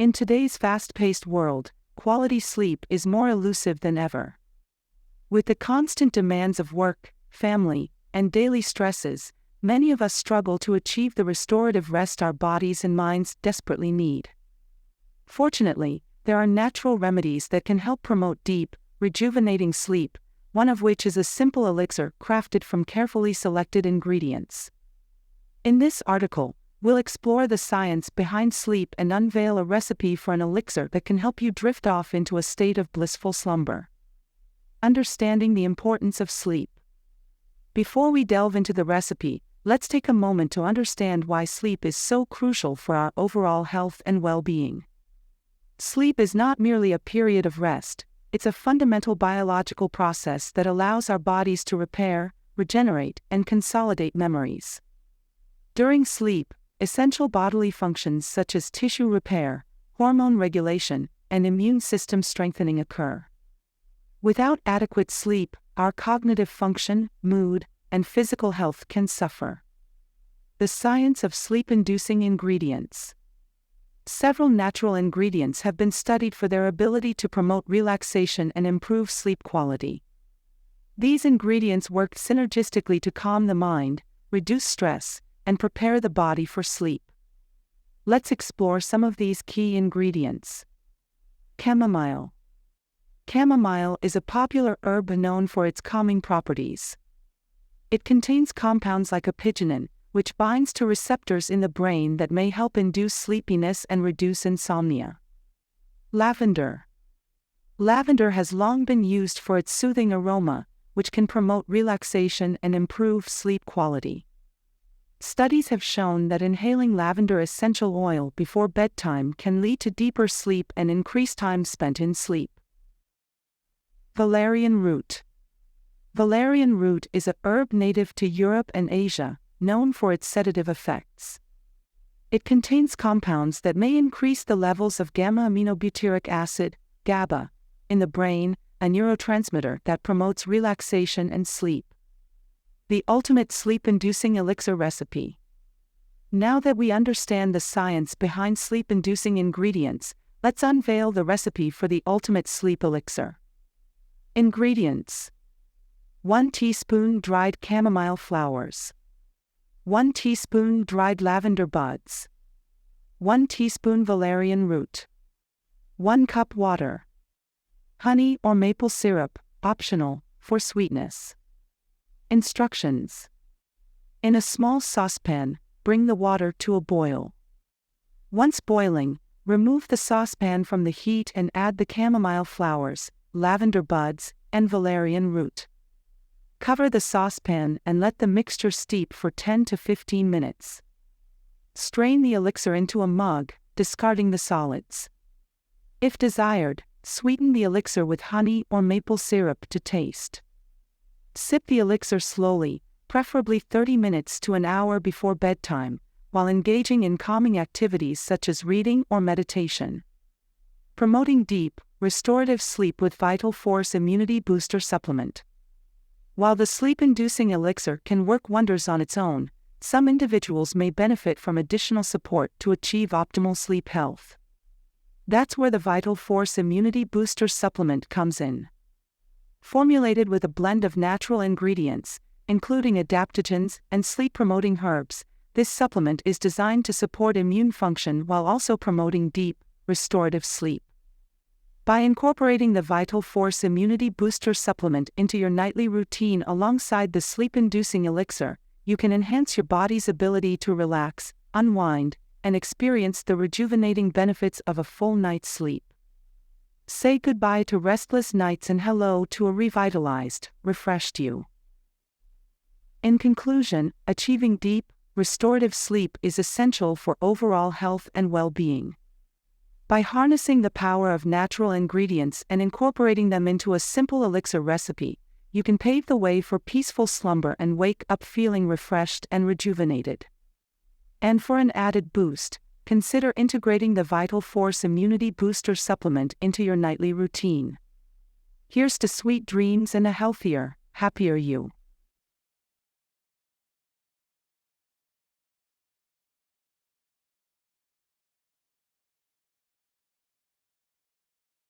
In today's fast-paced world, quality sleep is more elusive than ever. With the constant demands of work, family, and daily stresses, many of us struggle to achieve the restorative rest our bodies and minds desperately need. Fortunately, there are natural remedies that can help promote deep, rejuvenating sleep, one of which is a simple elixir crafted from carefully selected ingredients. In this article, we'll explore the science behind sleep and unveil a recipe for an elixir that can help you drift off into a state of blissful slumber. Understanding the importance of sleep. Before we delve into the recipe, let's take a moment to understand why sleep is so crucial for our overall health and well-being. Sleep is not merely a period of rest, it's a fundamental biological process that allows our bodies to repair, regenerate, and consolidate memories. During sleep, essential bodily functions such as tissue repair, hormone regulation, and immune system strengthening occur. Without adequate sleep, our cognitive function, mood, and physical health can suffer. The science of sleep-inducing ingredients. Several natural ingredients have been studied for their ability to promote relaxation and improve sleep quality. These ingredients work synergistically to calm the mind, reduce stress, and prepare the body for sleep. Let's explore some of these key ingredients. Chamomile. Chamomile is a popular herb known for its calming properties. It contains compounds like apigenin, which binds to receptors in the brain that may help induce sleepiness and reduce insomnia. Lavender. Lavender has long been used for its soothing aroma, which can promote relaxation and improve sleep quality. Studies have shown that inhaling lavender essential oil before bedtime can lead to deeper sleep and increased time spent in sleep. Valerian root. Valerian root is a herb native to Europe and Asia, known for its sedative effects. It contains compounds that may increase the levels of gamma-aminobutyric acid, GABA, in the brain, a neurotransmitter that promotes relaxation and sleep. The ultimate sleep-inducing elixir recipe. Now that we understand the science behind sleep-inducing ingredients, let's unveil the recipe for the ultimate sleep elixir. Ingredients: 1 teaspoon dried chamomile flowers, 1 teaspoon dried lavender buds, 1 teaspoon valerian root, 1 cup water, honey or maple syrup, optional, for sweetness. Instructions. In a small saucepan, bring the water to a boil. Once boiling, remove the saucepan from the heat and add the chamomile flowers, lavender buds, and valerian root. Cover the saucepan and let the mixture steep for 10 to 15 minutes. Strain the elixir into a mug, discarding the solids. If desired, sweeten the elixir with honey or maple syrup to taste. Sip the elixir slowly, preferably 30 minutes to an hour before bedtime, while engaging in calming activities such as reading or meditation. Promoting deep, restorative sleep with Vital Force Immunity Booster Supplement. While the sleep-inducing elixir can work wonders on its own, some individuals may benefit from additional support to achieve optimal sleep health. That's where the Vital Force Immunity Booster Supplement comes in. Formulated with a blend of natural ingredients, including adaptogens and sleep-promoting herbs, this supplement is designed to support immune function while also promoting deep, restorative sleep. By incorporating the Vital Force Immunity Booster Supplement into your nightly routine alongside the sleep-inducing elixir, you can enhance your body's ability to relax, unwind, and experience the rejuvenating benefits of a full night's sleep. Say goodbye to restless nights and hello to a revitalized, refreshed you. In conclusion, achieving deep, restorative sleep is essential for overall health and well-being. By harnessing the power of natural ingredients and incorporating them into a simple elixir recipe, you can pave the way for peaceful slumber and wake up feeling refreshed and rejuvenated. And for an added boost, consider integrating the Vital Force Immunity Booster Supplement into your nightly routine. Here's to sweet dreams and a healthier, happier you.